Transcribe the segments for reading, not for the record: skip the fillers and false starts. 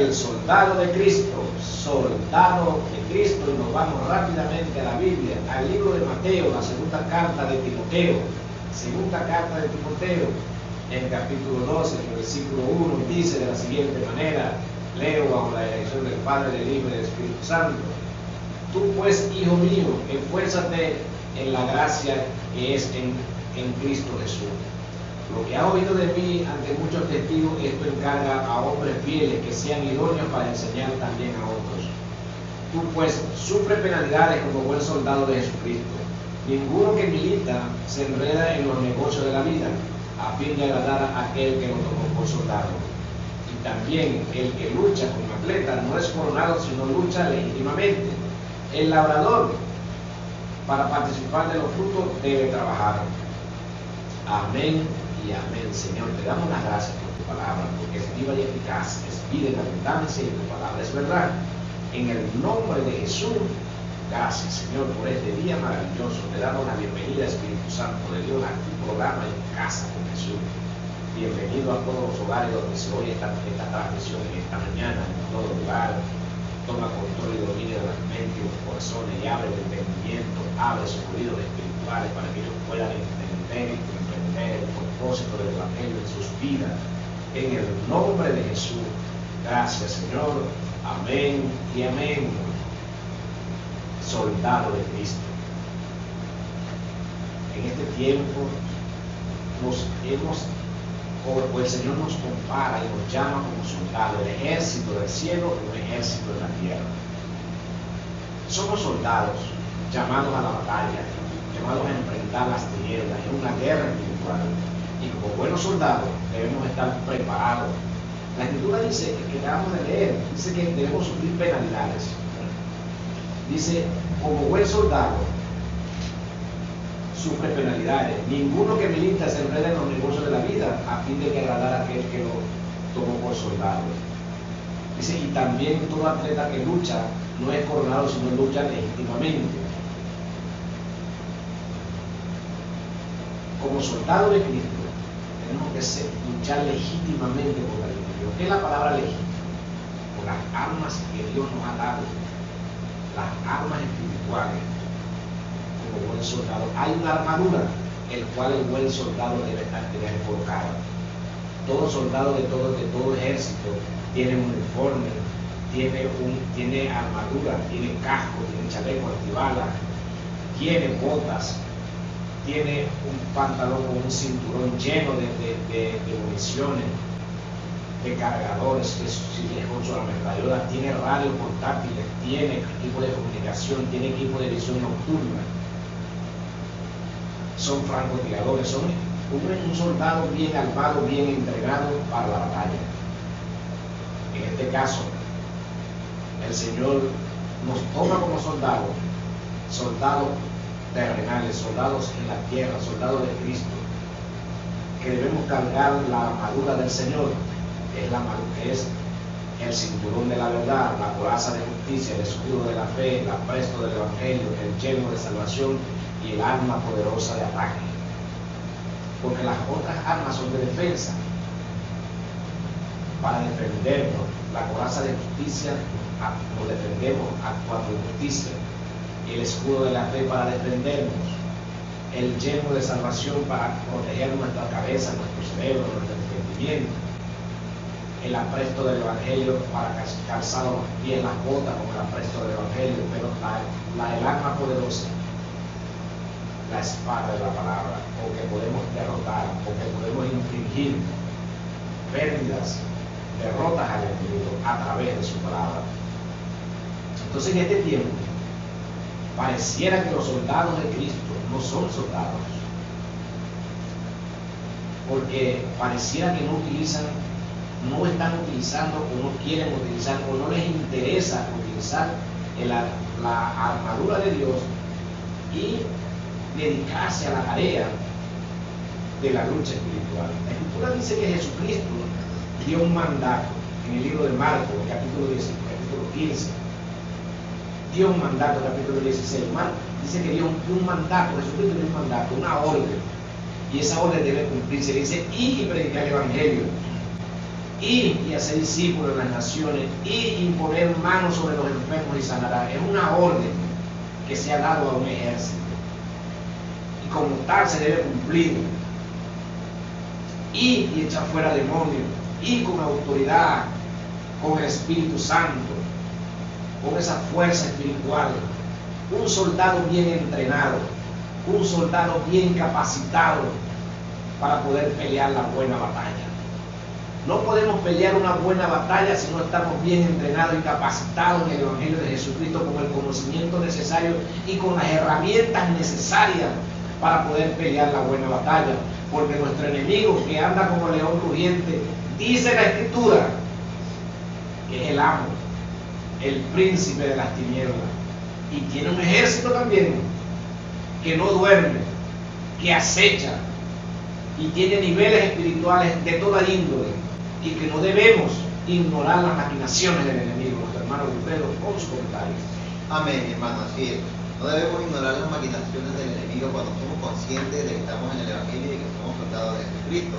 el soldado de Cristo, y nos vamos rápidamente a la Biblia, al libro de Mateo, la segunda carta de Timoteo, en capítulo 12, en el versículo 1, dice de la siguiente manera, leo bajo la dirección del Padre, del Hijo y del Espíritu Santo: tú pues, hijo mío, esfuérzate en la gracia que es en Cristo Jesús. Lo que has oído de mí ante muchos testigos, esto encarga a hombres fieles que sean idóneos para enseñar también a otros. Tú pues sufre penalidades como buen soldado de Jesucristo. Ninguno que milita se enreda en los negocios de la vida, a fin de agradar a aquel que lo tomó por soldado. Y también el que lucha como atleta no es coronado, sino lucha legítimamente. El labrador, para participar de los frutos, debe trabajar. Amén y amén. Señor, te damos las gracias por tu palabra, porque es viva y eficaz, es vida en abundancia, y tu palabra es verdad. En el nombre de Jesús, gracias, Señor, por este día maravilloso. Te damos la bienvenida, Espíritu Santo de Dios, a tu programa En Casa con Jesús. Bienvenido a todos los hogares donde se oye esta transmisión en esta mañana, en todo lugar. Toma control y dominio de las mentes y los corazones, y abre el entendimiento, abre sus oídos espirituales para que ellos puedan entender y comprender el propósito del Evangelio en sus vidas. En el nombre de Jesús, gracias, Señor. Amén y amén. Soldado de Cristo. En este tiempo el Señor nos compara y nos llama como soldados, el ejército del cielo y el ejército de la tierra. Somos soldados llamados a la batalla, llamados a enfrentar las tinieblas en una guerra espiritual. Y como buenos soldados debemos estar preparados. La Escritura dice, que acabamos de leer, dice que debemos sufrir penalidades. Dice, como buen soldado, sufre penalidades. Ninguno que milita se enreda en los negocios de la vida, a fin de que agradar a aquel que lo tomó por soldado. Dice, y también todo atleta que lucha no es coronado, sino lucha legítimamente. Como soldado de Cristo, tenemos que luchar legítimamente por la vida. ¿Qué es la palabra legítima? Por las armas que Dios nos ha dado, las armas espirituales. Como buen soldado, hay una armadura, el cual el buen soldado debe tener colocada. Todo soldado de todo ejército tiene un uniforme, tiene armadura, tiene casco, tiene chaleco antibalas, tiene botas, tiene un pantalón con un cinturón lleno de municiones, de cargadores, que si es con su ametralladora, tiene radio portátiles, tiene equipo de comunicación, tiene equipo de visión nocturna. Son francotiradores, son un soldado bien armado, bien entrenado para la batalla. En este caso, el Señor nos toma como soldados terrenales, soldados en la tierra, soldados de Cristo, que debemos cargar la armadura del Señor, que es el cinturón de la verdad, la coraza de justicia, el escudo de la fe, el apresto del Evangelio, el yelmo de salvación y el arma poderosa de ataque. Porque las otras armas son de defensa, para defendernos. La coraza de justicia, nos defendemos actuando en justicia. El escudo de la fe para defendernos. El yelmo de salvación para proteger nuestra cabeza, nuestro cerebro, nuestro entendimiento. El apresto del Evangelio para calzar los pies, las botas con el apresto del Evangelio. Pero el arma poderosa, la espada de la palabra, porque podemos derrotar, porque podemos infligir pérdidas, derrotas al enemigo a través de su palabra. Entonces, en este tiempo pareciera que los soldados de Cristo no son soldados, porque pareciera que no están utilizando o no quieren utilizar o no les interesa utilizar la armadura de Dios y dedicarse a la tarea de la lucha espiritual. La Escritura dice que Jesucristo dio un mandato en el libro de Marcos, capítulo 15. Dio un mandato, capítulo 16. Dice que dio un mandato, Jesucristo dio un mandato, una orden, y esa orden debe cumplirse. Dice, ir y predicar el Evangelio. y hacer discípulos en las naciones, y imponer manos sobre los enfermos y sanarán. Es una orden que se ha dado a un ejército, y como tal se debe cumplir. Y echar fuera demonios, y con autoridad, con el Espíritu Santo, con esa fuerza espiritual. Un soldado bien entrenado, un soldado bien capacitado para poder pelear la buena batalla. No podemos pelear una buena batalla si no estamos bien entrenados y capacitados en el Evangelio de Jesucristo, con el conocimiento necesario y con las herramientas necesarias para poder pelear la buena batalla. Porque nuestro enemigo, que anda como león rugiente, dice la Escritura que es el amo, el príncipe de las tinieblas, y tiene un ejército también que no duerme, que acecha, y tiene niveles espirituales de toda índole, y que no debemos ignorar las maquinaciones del enemigo. Nuestro hermano Wilfredo con su comentario. Amén, hermano, así es. No debemos ignorar las maquinaciones del enemigo cuando somos conscientes de que estamos en el Evangelio y de que somos soldados de Jesucristo.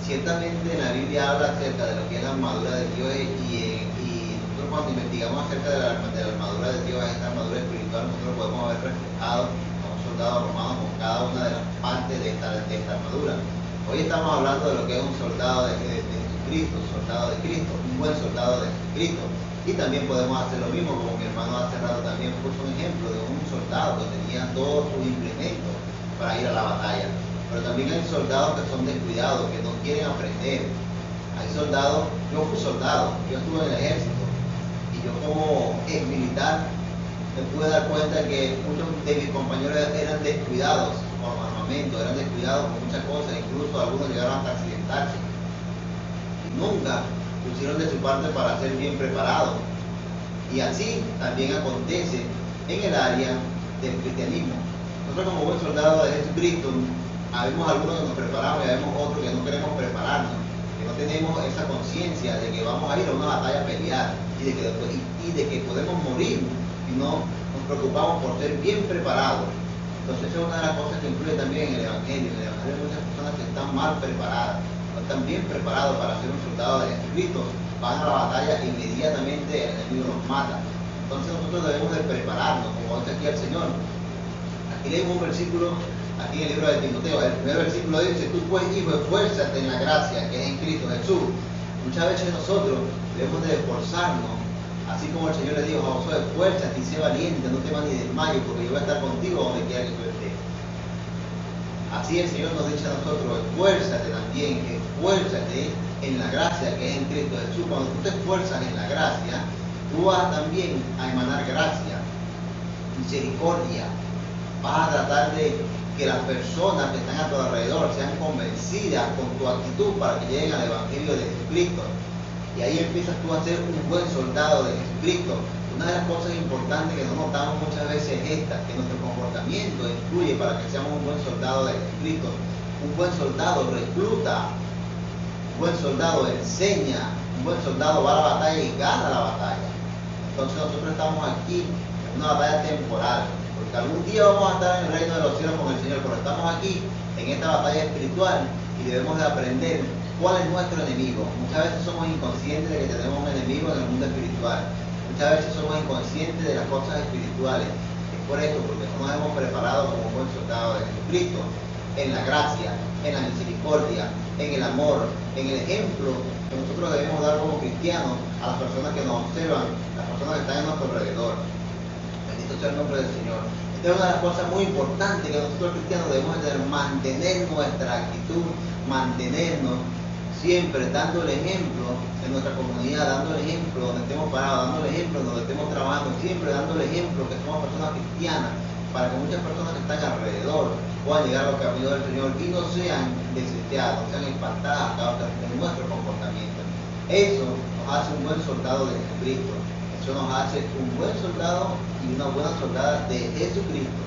Ciertamente la Biblia habla acerca de lo que es la armadura de Dios, y nosotros cuando investigamos acerca de la armadura de Dios, esta armadura espiritual, nosotros podemos ver reflejado a un soldado romano con cada una de las partes de esta armadura. Hoy estamos hablando de lo que es un soldado de Jesucristo, un soldado de Cristo, un buen soldado de Jesucristo. Y también podemos hacer lo mismo, como mi hermano hace rato también puso un ejemplo de un soldado que tenía todos sus implementos para ir a la batalla. Pero también hay soldados que son descuidados, que no quieren aprender. Hay soldados, yo fui soldado, yo estuve en el ejército, y yo como ex militar me pude dar cuenta que muchos de mis compañeros eran descuidados con armamento, eran descuidados con muchas cosas, incluso algunos llegaron hasta accidentarse. Y nunca pusieron de su parte para ser bien preparados. Y así también acontece en el área del cristianismo. Nosotros como buen soldado de Jesucristo, habemos algunos que nos preparamos y habemos otros que no queremos prepararnos, que no tenemos esa conciencia de que vamos a ir a una batalla a pelear y de que podemos morir y no nos preocupamos por ser bien preparados. Entonces esa es una de las cosas que influye también en el Evangelio. En el Evangelio hay muchas personas que están mal preparadas, no están bien preparados para ser un soldado de Jesucristo, van a la batalla e inmediatamente el enemigo los mata. Entonces nosotros debemos de prepararnos, como dice aquí el Señor. Aquí leemos un versículo, aquí en el libro de Timoteo, el primer versículo dice: tú pues, hijo, esfuérzate en la gracia que es en Cristo Jesús. Muchas veces nosotros debemos de esforzarnos, así como el Señor le dijo a Josué: esfuérzate y sé valiente, no temas ni desmayes, porque yo voy a estar contigo donde quiera que tú estés. Así el Señor nos dice a nosotros: esfuérzate también, esfuérzate en la gracia que es en Cristo Jesús. Cuando tú te esfuerzas en la gracia, tú vas también a emanar gracia, misericordia. Vas a tratar de que las personas que están a tu alrededor sean convencidas con tu actitud para que lleguen al Evangelio de Jesucristo. Y ahí empiezas tú a ser un buen soldado de Jesucristo. Una de las cosas importantes que no notamos muchas veces es esta, que nuestro comportamiento influye para que seamos un buen soldado de Jesucristo. Un buen soldado recluta, un buen soldado enseña, un buen soldado va a la batalla y gana la batalla. Entonces nosotros estamos aquí en una batalla temporal, porque algún día vamos a estar en el reino de los cielos con el Señor, pero estamos aquí en esta batalla espiritual y debemos de aprender cuál es nuestro enemigo. Muchas veces somos inconscientes de que tenemos un enemigo en el mundo espiritual. Muchas veces somos inconscientes de las cosas espirituales. Es por esto, porque no nos hemos preparado como un buen soldado de Jesucristo, en la gracia, en la misericordia, en el amor, en el ejemplo que nosotros debemos dar como cristianos a las personas que nos observan, las personas que están en nuestro alrededor. Bendito sea el nombre del Señor. Esta es una de las cosas muy importantes que nosotros cristianos debemos tener: mantener nuestra actitud, mantenernos siempre dando el ejemplo en nuestra comunidad, dando el ejemplo donde estemos parados, dando el ejemplo donde estemos trabajando, siempre dando el ejemplo que somos personas cristianas, para que muchas personas que están alrededor puedan llegar a los caminos del Señor y no sean desestiadas, no sean espantadas a causa de nuestro comportamiento. Eso nos hace un buen soldado de Jesucristo. Eso nos hace un buen soldado y una buena soldada de Jesucristo.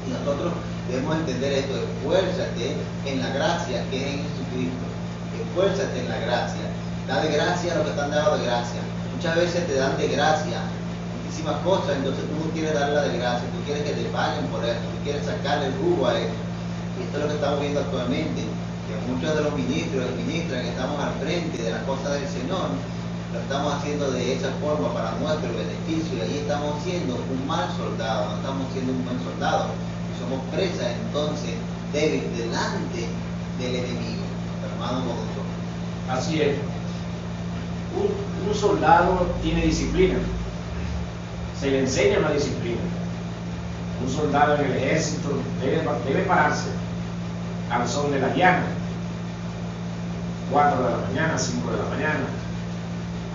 Y nosotros debemos entender esto: esfuérzate en la gracia que es en Jesucristo. Esfuérzate en la gracia. Da de gracia a los que están dados de gracia. Muchas veces te dan de gracia muchísimas cosas, entonces tú no quieres darla de gracia, tú quieres que te paguen por eso, tú quieres sacarle el jugo a eso. Y esto es lo que estamos viendo actualmente, que que muchos de los ministros y ministras que estamos al frente de las cosas del Señor, lo estamos haciendo de esa forma para nuestro beneficio, y ahí estamos siendo un mal soldado, no estamos siendo un buen soldado, y somos presas entonces débiles delante del enemigo, hermano nosotros. Así es. Un soldado tiene disciplina, se le enseña una disciplina. Un soldado en el ejército debe pararse al sol de la llana, 4 de la mañana, 5 de la mañana,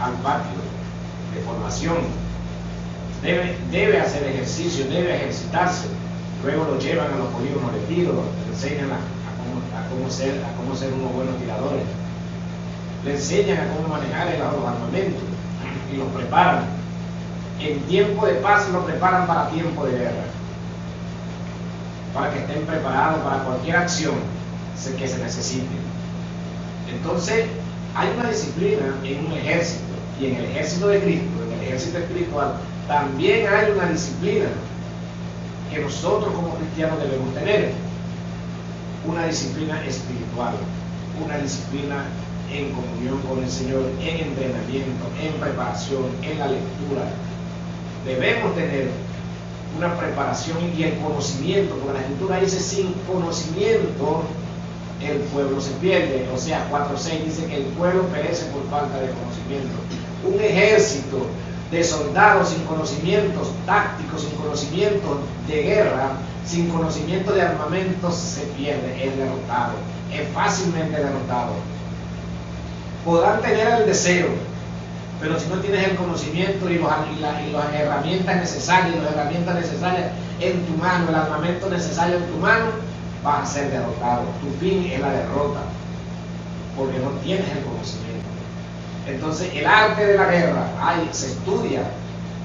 al patio de formación. Debe hacer ejercicio, debe ejercitarse. Luego lo llevan a los polígonos de tiro, le enseñan a cómo ser unos buenos tiradores. Le enseñan a cómo manejar los armamentos y los preparan. En tiempo de paz los preparan para tiempo de guerra, para que estén preparados para cualquier acción que se necesite. Entonces, hay una disciplina en un ejército, y en el ejército de Cristo, en el ejército espiritual, también hay una disciplina que nosotros como cristianos debemos tener. Una disciplina espiritual, una disciplina en comunión con el Señor, en entrenamiento, en preparación, en la lectura. Debemos tener una preparación y el conocimiento, porque la Escritura dice: sin conocimiento el pueblo se pierde. O sea, 4:6 dice que el pueblo perece por falta de conocimiento. Un ejército de soldados sin conocimientos tácticos, sin conocimientos de guerra, sin conocimiento de armamentos, se pierde, es derrotado, es fácilmente derrotado. Podrán tener el deseo, pero si no tienes el conocimiento y las herramientas necesarias, en tu mano, el armamento necesario en tu mano, vas a ser derrotado. Tu fin es la derrota, porque no tienes el conocimiento. Entonces, el arte de la guerra, se estudia,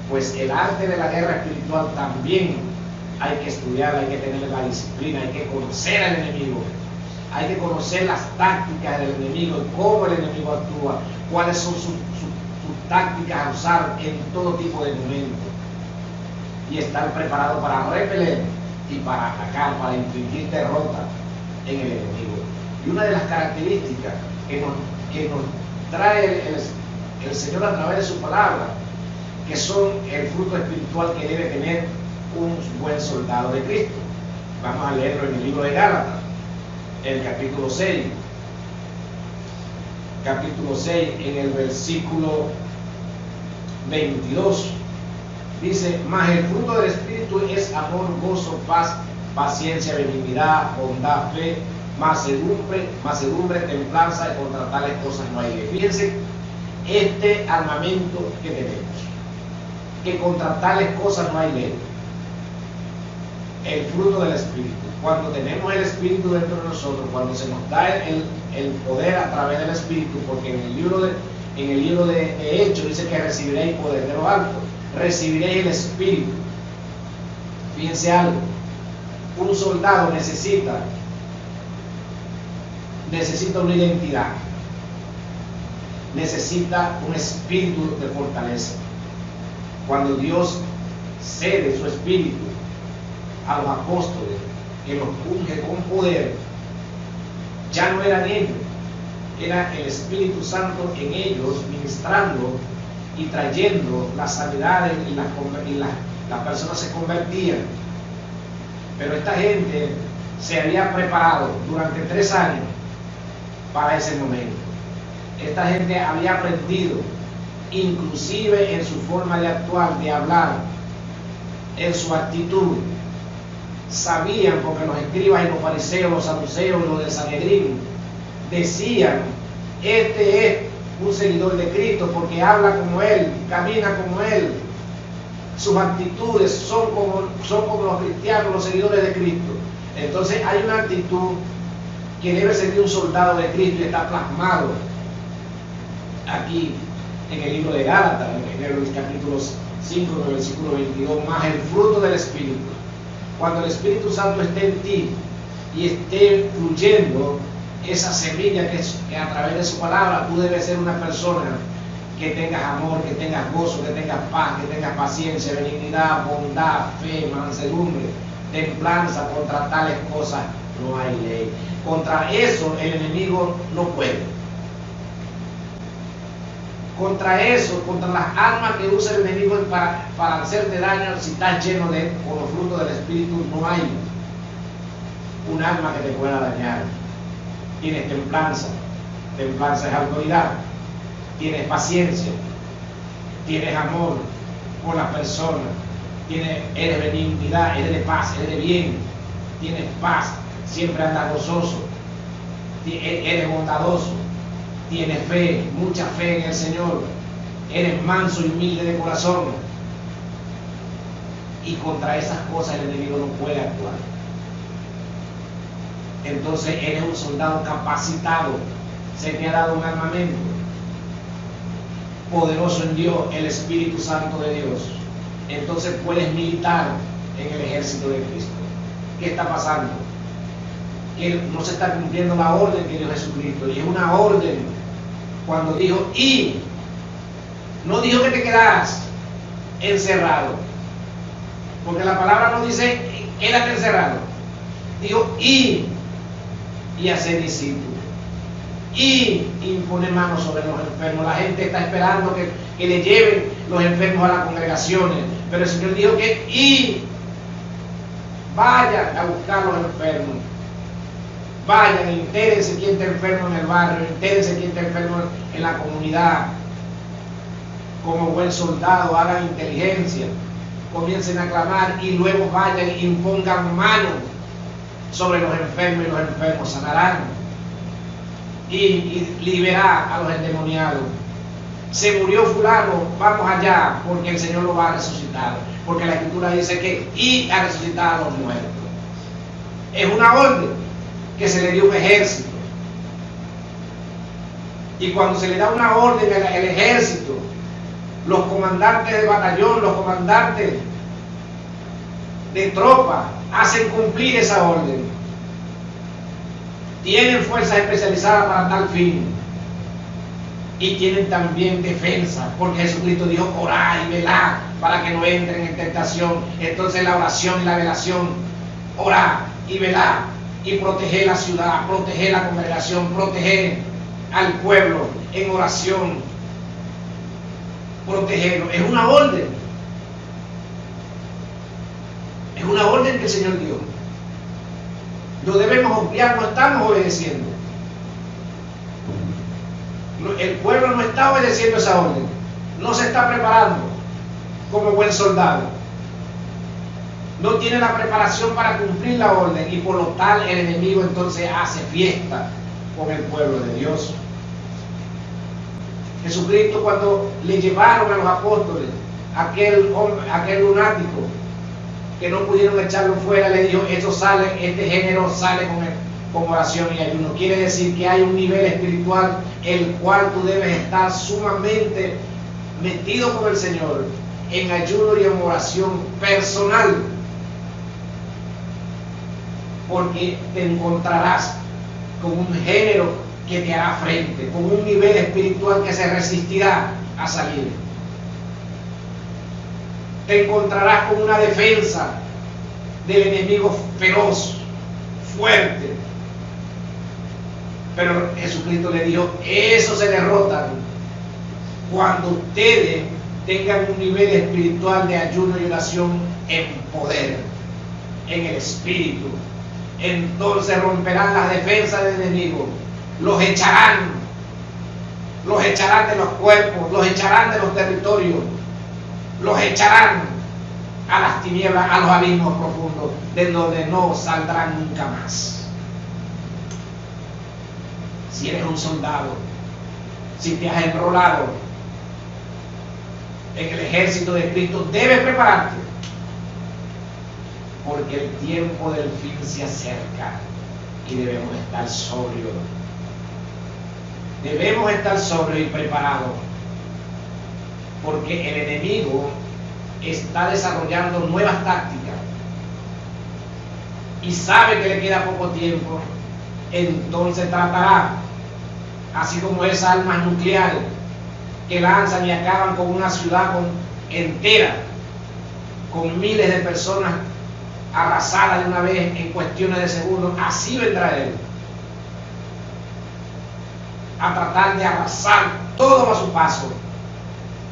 pues el arte de la guerra espiritual también hay que estudiar, hay que tener la disciplina, hay que conocer al enemigo, hay que conocer las tácticas del enemigo, cómo el enemigo actúa, cuáles son sus tácticas a usar en todo tipo de momentos, y estar preparado para repeler y para atacar, para infligir derrota en el enemigo. Y una de las características que nos trae el Señor a través de su palabra, que son el fruto espiritual que debe tener un buen soldado de Cristo. Vamos a leerlo en el libro de Gálatas, el capítulo 6, en el versículo 22, dice: mas el fruto del Espíritu es amor, gozo, paz, paciencia, benignidad, bondad, fe, mansedumbre, templanza, y contra tales cosas no hay ley. Fíjense este armamento que tenemos, que contra tales cosas no hay ley. El fruto del Espíritu. Cuando tenemos el Espíritu dentro de nosotros, cuando se nos da el poder a través del Espíritu, porque en el libro de Hechos dice que recibiréis poder de lo alto, recibiréis el Espíritu. Fíjense algo, un soldado necesita una identidad, necesita un espíritu de fortaleza. Cuando Dios cede su espíritu a los apóstoles, que los unge con poder, ya no eran ellos, era el Espíritu Santo en ellos ministrando y trayendo la sanidad, y las personas se convertían. Pero esta gente se había preparado durante 3 años para ese momento. Esta gente había aprendido, inclusive en su forma de actuar, de hablar, en su actitud. Sabían, porque los escribas y los fariseos, los saduceos y los del Sanedrín decían: este es un seguidor de Cristo porque habla como Él, camina como Él, sus actitudes son como los cristianos, los seguidores de Cristo. Entonces hay una actitud que debe ser de un soldado de Cristo, y está plasmado aquí en el libro de Gálatas, en el capítulo 5, en el versículo 22, más el fruto del Espíritu. Cuando el Espíritu Santo esté en ti y esté fluyendo esa semilla que a través de su palabra, tú debes ser una persona que tengas amor, que tengas gozo, que tengas paz, que tengas paciencia, benignidad, bondad, fe, mansedumbre, templanza. Contra tales cosas no hay ley. Contra eso el enemigo no puede. Contra eso, contra las armas que usa el enemigo para hacerte daño, si estás lleno de con los frutos del Espíritu, no hay un arma que te pueda dañar. Tienes templanza, templanza es autoridad. Tienes paciencia, tienes amor por las personas, eres benignidad, eres de paz, eres de bien, tienes paz, siempre andas gozoso, eres bondadoso, tienes fe, mucha fe en el Señor, eres manso y humilde de corazón. Y contra esas cosas el enemigo no puede actuar. Entonces eres un soldado capacitado, se te ha dado un armamento poderoso en Dios, el Espíritu Santo de Dios. Entonces puedes militar en el ejército de Cristo. ¿Qué está pasando? Que no se está cumpliendo la orden que dio Jesucristo, y es una orden cuando dijo y no dijo que te quedaras encerrado, porque la palabra no dice quédate encerrado, dijo y hacer discípulos y imponer manos sobre los enfermos. La gente está esperando que le lleven los enfermos a las congregaciones, pero el Señor dijo que y vayan a buscar los enfermos. Vayan, entérense quién está enfermo en el barrio, entérense quién está enfermo en la comunidad. Como buen soldado, hagan inteligencia, comiencen a clamar y luego vayan e impongan manos sobre los enfermos y los enfermos sanarán. Y liberar a los endemoniados. Se murió fulano, vamos allá, porque el Señor lo va a resucitar. Porque la Escritura dice que y a resucitar a los muertos. Es una orden que se le dio a un ejército. Y cuando se le da una orden al ejército, los comandantes de batallón, los comandantes de tropa, hacen cumplir esa orden. Tienen fuerzas especializadas para tal fin. Y tienen también defensa, porque Jesucristo dijo orad y velad para que no entren en tentación. Entonces la oración y la velación, orad y velad y proteger la ciudad, proteger la congregación, proteger al pueblo en oración, protegerlo. Es una orden. Es una orden que el Señor dio. No debemos obviar, no estamos obedeciendo. El pueblo no está obedeciendo esa orden. No se está preparando como buen soldado. No tiene la preparación para cumplir la orden y por lo tal el enemigo entonces hace fiesta con el pueblo de Dios. Jesucristo, cuando le llevaron a los apóstoles aquel lunático que no pudieron echarlo fuera, le dijo, este género sale con oración y ayuno. Quiere decir que hay un nivel espiritual el cual tú debes estar sumamente metido con el Señor en ayuno y en oración personal, porque te encontrarás con un género que te hará frente, con un nivel espiritual que se resistirá a salir. Te encontrarás con una defensa del enemigo feroz, fuerte. Pero Jesucristo le dijo, eso se derrotan cuando ustedes tengan un nivel espiritual de ayuno y oración en poder, en el Espíritu. Entonces romperán las defensas del enemigo, los echarán de los cuerpos, los echarán de los territorios, los echarán a las tinieblas, a los abismos profundos, de donde no saldrán nunca más. Si eres un soldado, si te has enrolado en el ejército de Cristo, debes prepararte, porque el tiempo del fin se acerca y debemos estar sobrios. Debemos estar sobrios y preparados, porque el enemigo está desarrollando nuevas tácticas y sabe que le queda poco tiempo. Entonces tratará, así como esas armas nucleares que lanzan y acaban con una ciudad entera, con miles de personas arrasadas de una vez en cuestiones de segundos, así vendrá él a tratar de arrasar todo a su paso,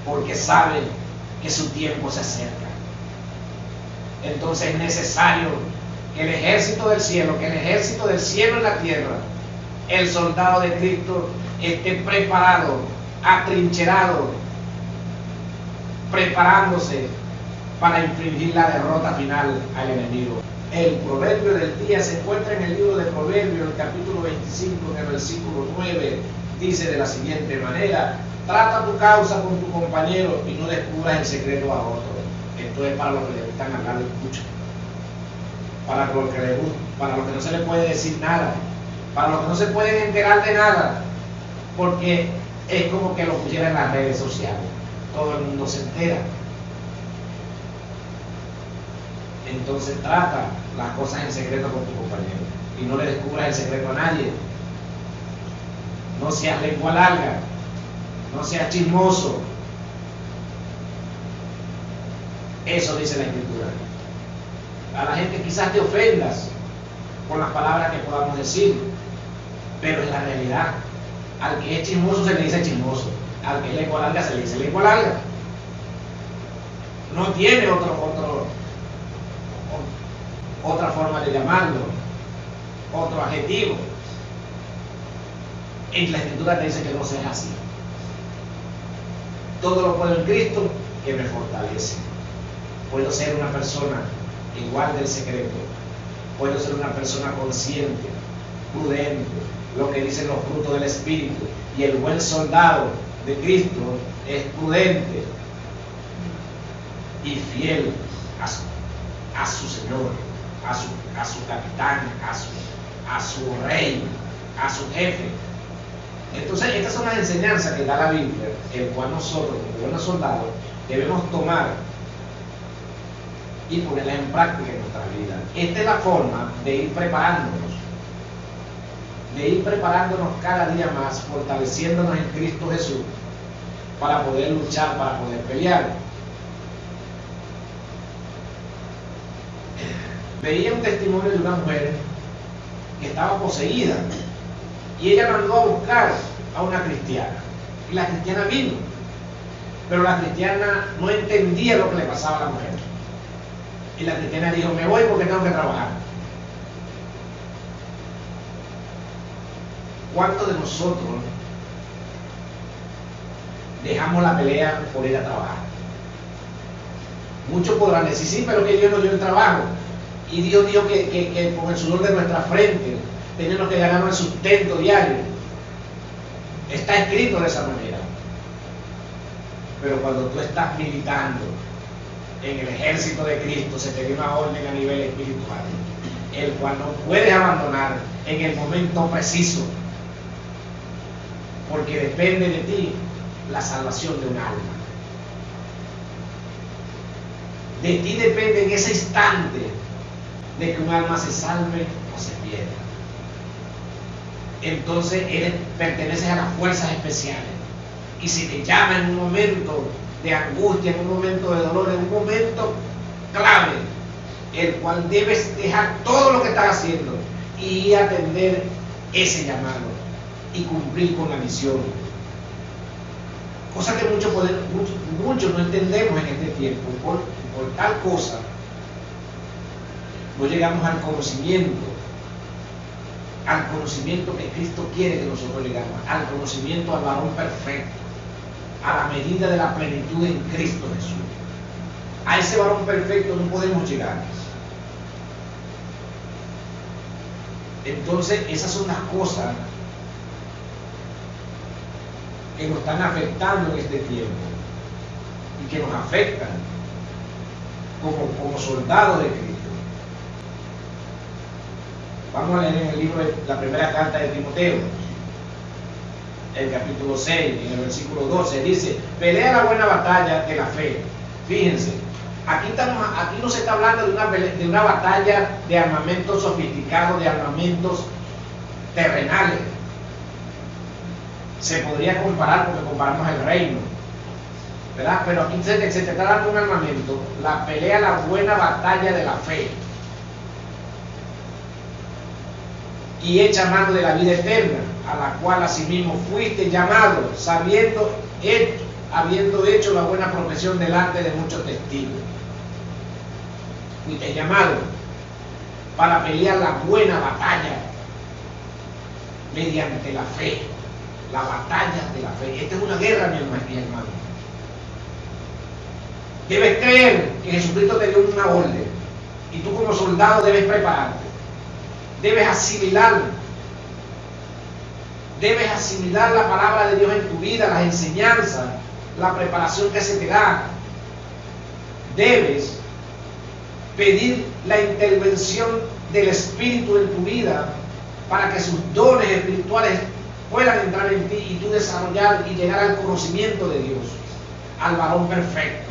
porque sabe que su tiempo se acerca. Entonces es necesario que el ejército del cielo, en la tierra, el soldado de Cristo, esté preparado, atrincherado, preparándose para infligir la derrota final al enemigo. El proverbio del día se encuentra en el libro de Proverbios, el capítulo 25, en el versículo 9, dice de la siguiente manera: trata tu causa con tu compañero y no descubras el secreto a otro. Esto es para los que le gustan hablar de mucho, para los que no se le puede decir nada, para los que no se pueden enterar de nada, porque es como que lo pusiera en las redes sociales, todo el mundo se entera. Entonces trata las cosas en secreto con tu compañero y no le descubras el secreto a nadie. No seas lengua larga, no seas chismoso. Eso dice la Escritura. A la gente quizás te ofendas con las palabras que podamos decir, pero en la realidad, al que es chismoso se le dice chismoso, al que es lengua larga se le dice lengua larga. No tiene otra forma de llamarlo, otro adjetivo. En la Escritura te dice que no seas así. Todo lo puedo en Cristo que me fortalece. Puedo ser una persona igual del secreto. Puedo ser una persona consciente, prudente, lo que dicen los frutos del Espíritu. Y el buen soldado de Cristo es prudente y fiel a su Señor, a su capitán, a su rey, a su jefe. Entonces, estas son las enseñanzas que da la Biblia, el cual nosotros, como buenos soldados, debemos tomar y ponerlas en práctica en nuestra vida. Esta es la forma de ir preparándonos cada día más, fortaleciéndonos en Cristo Jesús, para poder luchar, para poder pelear. Veía un testimonio de una mujer que estaba poseída y ella mandó a buscar a una cristiana y la cristiana vino, pero la cristiana no entendía lo que le pasaba a la mujer y la cristiana dijo: me voy porque tengo que trabajar. ¿Cuántos de nosotros dejamos la pelea por ir a trabajar? Muchos podrán decir: sí, pero que Dios nos dio el trabajo y Dios dijo que con el sudor de nuestra frente tenemos que ganarnos el sustento diario. Está escrito de esa manera. Pero cuando tú estás militando en el ejército de Cristo, se te dio una orden a nivel espiritual, el cual no puedes abandonar en el momento preciso, porque depende de ti la salvación de un alma. De ti depende en ese instante de que un alma se salve o se pierda. Entonces perteneces a las fuerzas especiales, y si te llama en un momento de angustia, en un momento de dolor, en un momento clave, el cual debes dejar todo lo que estás haciendo y atender ese llamado y cumplir con la misión, cosa que muchos no entendemos en este tiempo. Por tal cosa no llegamos al conocimiento que Cristo quiere que nosotros llegamos, al conocimiento al varón perfecto, a la medida de la plenitud en Cristo Jesús. A ese varón perfecto no podemos llegar. Entonces, esas son las cosas que nos están afectando en este tiempo y que nos afectan como soldados de Cristo. Vamos a leer en el libro de la primera carta de Timoteo, el capítulo 6, en el versículo 12, dice: pelea la buena batalla de la fe. Fíjense, aquí no se está hablando de una batalla de armamentos sofisticados, de armamentos terrenales. Se podría comparar porque comparamos el reino, ¿verdad? Pero aquí se te está dando un armamento, la pelea, la buena batalla de la fe. y echa mano de la vida eterna, a la cual asimismo fuiste llamado, habiendo hecho la buena profesión delante de muchos testigos. Fuiste llamado para pelear la buena batalla mediante la fe, la batalla de la fe. Esta es una guerra, mi hermano. Debes creer que Jesucristo te dio una orden y tú como soldado debes prepararte, debes asimilar la palabra de Dios en tu vida, las enseñanzas, la preparación que se te da. Debes pedir la intervención del Espíritu en tu vida para que sus dones espirituales puedan entrar en ti y tú desarrollar y llegar al conocimiento de Dios, al varón perfecto.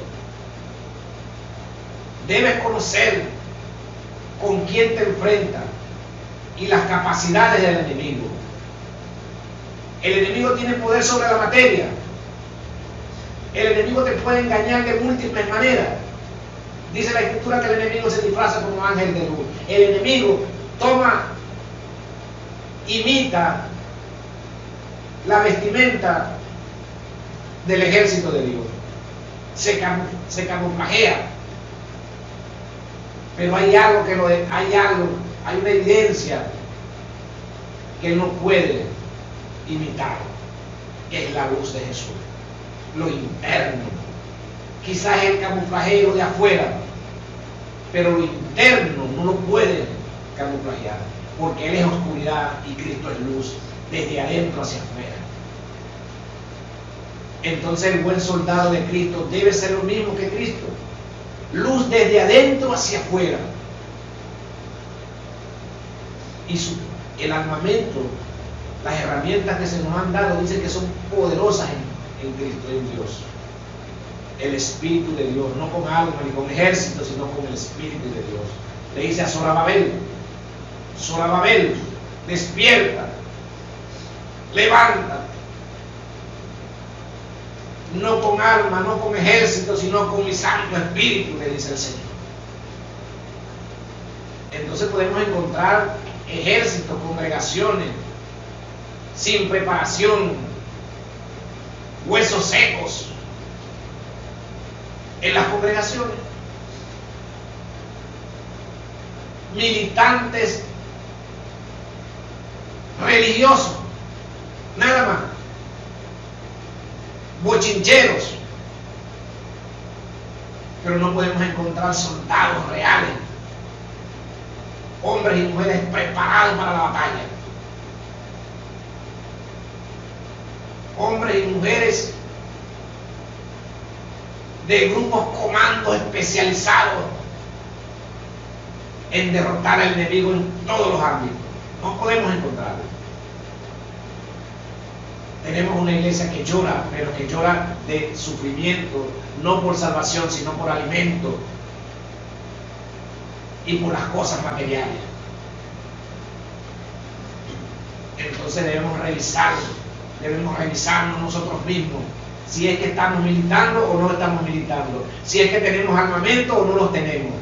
Debes conocer con quién te enfrentas y las capacidades del enemigo. El enemigo tiene poder sobre la materia. El enemigo te puede engañar de múltiples maneras. Dice la Escritura que el enemigo se disfraza como ángel de luz. El enemigo imita la vestimenta del ejército de Dios. Se camuflajea. Pero hay una evidencia que él no puede imitar, que es la luz de Jesús, lo interno. Quizás es el camuflajeo de afuera, pero lo interno no lo puede camuflajear, porque Él es oscuridad y Cristo es luz, desde adentro hacia afuera. Entonces el buen soldado de Cristo debe ser lo mismo que Cristo, luz desde adentro hacia afuera. Y el armamento, las herramientas que se nos han dado, dicen que son poderosas en Cristo, en Dios. El Espíritu de Dios, no con alma ni con ejército, sino con el Espíritu de Dios. Le dice a Zorobabel, despierta, levántate. No con alma, no con ejército, sino con mi Santo Espíritu, le dice el Señor. Entonces podemos encontrar ejércitos, congregaciones sin preparación, huesos secos en las congregaciones, militantes religiosos, nada más, bochincheros, pero no podemos encontrar soldados reales, hombres y mujeres preparados para la batalla, hombres y mujeres de grupos comandos especializados en derrotar al enemigo en todos los ámbitos. No podemos encontrarlo. Tenemos una iglesia que llora, pero que llora de sufrimiento, no por salvación, sino por alimento y por las cosas materiales. Entonces debemos revisarnos nosotros mismos, si es que estamos militando o no estamos militando, si es que tenemos armamento o no los tenemos,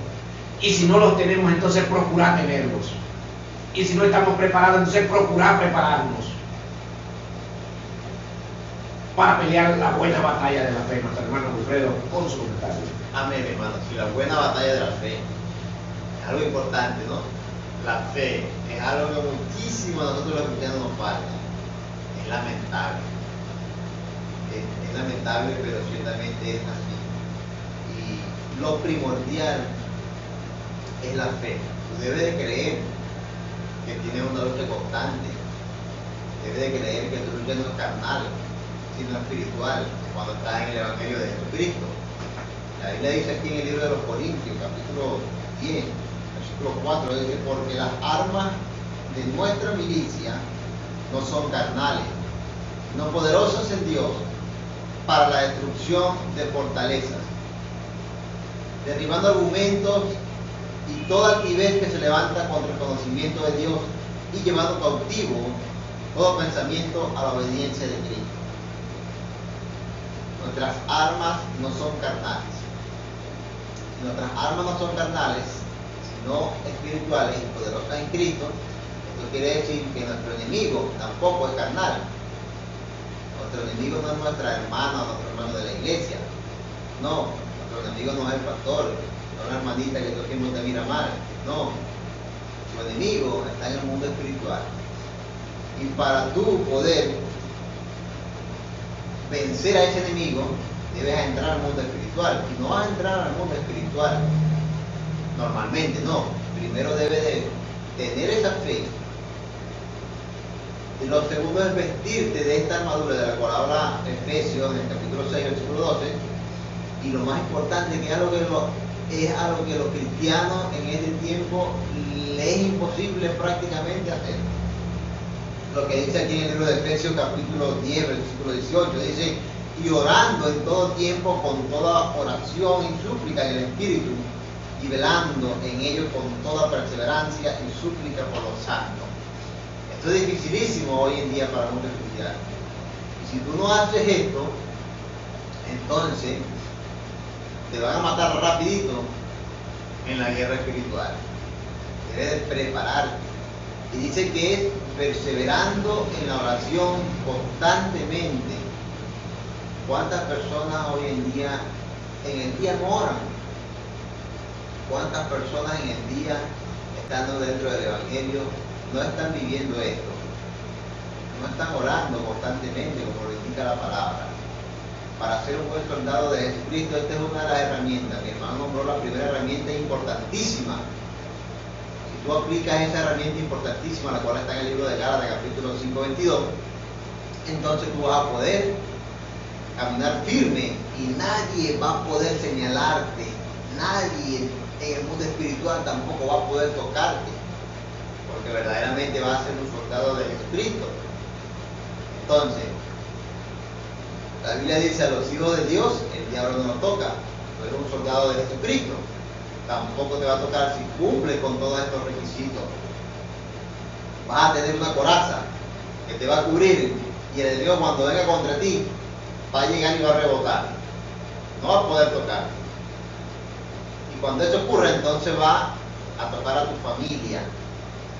y si no los tenemos, entonces procurar tenerlos, y si no estamos preparados, entonces procurar prepararnos para pelear la buena batalla de la fe. Nuestro hermano Wilfredo, con su comentario. Amén, hermano. Si la buena batalla de la fe es algo importante, ¿no? La fe es algo que muchísimo a nosotros los cristianos nos falta. Es lamentable. Es lamentable, pero ciertamente es así. Y lo primordial es la fe. Tú debes de creer que tienes una lucha constante. Debes de creer que tu lucha no es carnal, sino espiritual, cuando estás en el Evangelio de Jesucristo. La Biblia dice aquí en el libro de los Corintios, capítulo 10, versículo 4, dice: porque las armas de nuestra milicia no son carnales, sino poderosas en Dios para la destrucción de fortalezas, derribando argumentos y toda altivez que se levanta contra el conocimiento de Dios y llevando cautivo todo pensamiento a la obediencia de Cristo. Nuestras armas no son carnales. Nuestras armas no son carnales, sino espirituales y poderosas en Cristo. Eso quiere decir que nuestro enemigo tampoco es carnal. Nuestro enemigo no es nuestra hermana o nuestro hermano de la iglesia. No, nuestro enemigo no es el pastor, no es la hermanita que todo el tiempo te mira mal. No, su enemigo está en el mundo espiritual. Y para tú poder vencer a ese enemigo, debes entrar al mundo espiritual. Y no vas a entrar al mundo espiritual normalmente, no. Primero debes de tener esa fe. Y lo segundo es vestirte de esta armadura de la cual habla Efesios en el capítulo 6, versículo 12. Y lo más importante, que es algo que los cristianos en este tiempo les es imposible prácticamente hacer. Lo que dice aquí en el libro de Efesios capítulo 10, versículo 18, dice: y orando en todo tiempo con toda oración y súplica en el Espíritu, y velando en ello con toda perseverancia y súplica por los santos. Esto es dificilísimo hoy en día para muchos cristianos. Y si tú no haces esto, entonces te van a matar rapidito en la guerra espiritual. Debes de prepararte. Y dice que es perseverando en la oración constantemente. ¿Cuántas personas hoy en día, en el día no oran? ¿Cuántas personas en el día, estando dentro del Evangelio, no están viviendo esto? No están orando constantemente, como lo indica la palabra. Para ser un buen soldado de Jesucristo, esta es una de las herramientas. Mi hermano nombró la primera herramienta importantísima. Si tú aplicas esa herramienta importantísima, la cual está en el libro de Gálatas, capítulo 5, 22, entonces tú vas a poder caminar firme y nadie va a poder señalarte. Nadie en el mundo espiritual tampoco va a poder tocarte, porque verdaderamente vas a ser un soldado de Jesucristo. Entonces, la Biblia dice: a los hijos de Dios el diablo no los toca. Tú eres un soldado de Jesucristo, tampoco te va a tocar si cumples con todos estos requisitos. Vas a tener una coraza que te va a cubrir, y el enemigo, cuando venga contra ti, va a llegar y va a rebotar, no va a poder tocar. Y cuando eso ocurra, entonces va a tocar a tu familia,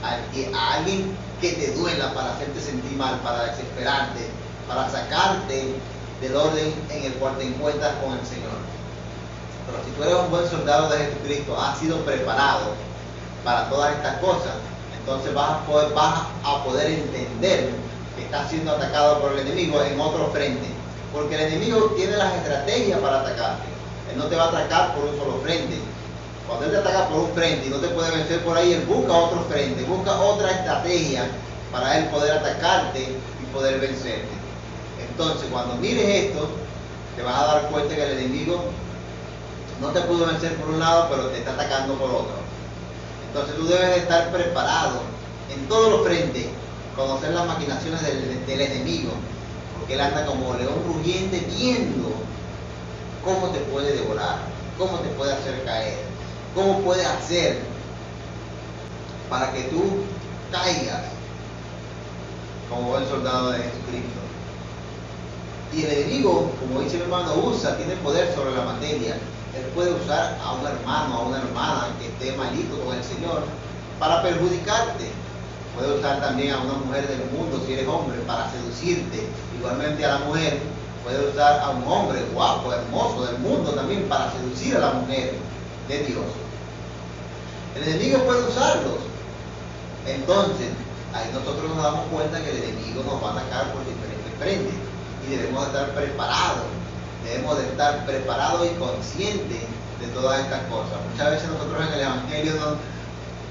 a alguien que te duela, para hacerte sentir mal, para desesperarte, para sacarte del orden en el cual te encuentras con el Señor. Pero si tú eres un buen soldado de Jesucristo, has sido preparado para todas estas cosas, entonces vas a poder entender que estás siendo atacado por el enemigo en otro frente. Porque el enemigo tiene las estrategias para atacarte. Él no te va a atacar por un solo frente. Cuando él te ataca por un frente y no te puede vencer por ahí, él busca otro frente, busca otra estrategia para él poder atacarte y poder vencerte. Entonces, cuando mires esto, te vas a dar cuenta que el enemigo no te pudo vencer por un lado, pero te está atacando por otro. Entonces tú debes de estar preparado en todos los frentes, conocer las maquinaciones del enemigo, porque él anda como león rugiente viendo cómo te puede devorar, cómo te puede hacer caer, cómo puede hacer para que tú caigas como buen soldado de Jesucristo. Y el enemigo, como dice mi hermano, tiene poder sobre la materia. Él puede usar a un hermano, a una hermana que esté malito con el Señor para perjudicarte. Puede usar también a una mujer del mundo, si eres hombre, para seducirte. Igualmente a la mujer puede usar a un hombre guapo, hermoso del mundo también para seducir a la mujer de Dios. El enemigo puede usarlos. Entonces, ahí nosotros nos damos cuenta que el enemigo nos va a atacar por diferentes frentes y debemos estar preparados. Debemos de estar preparados y conscientes de todas estas cosas. Muchas veces nosotros en el Evangelio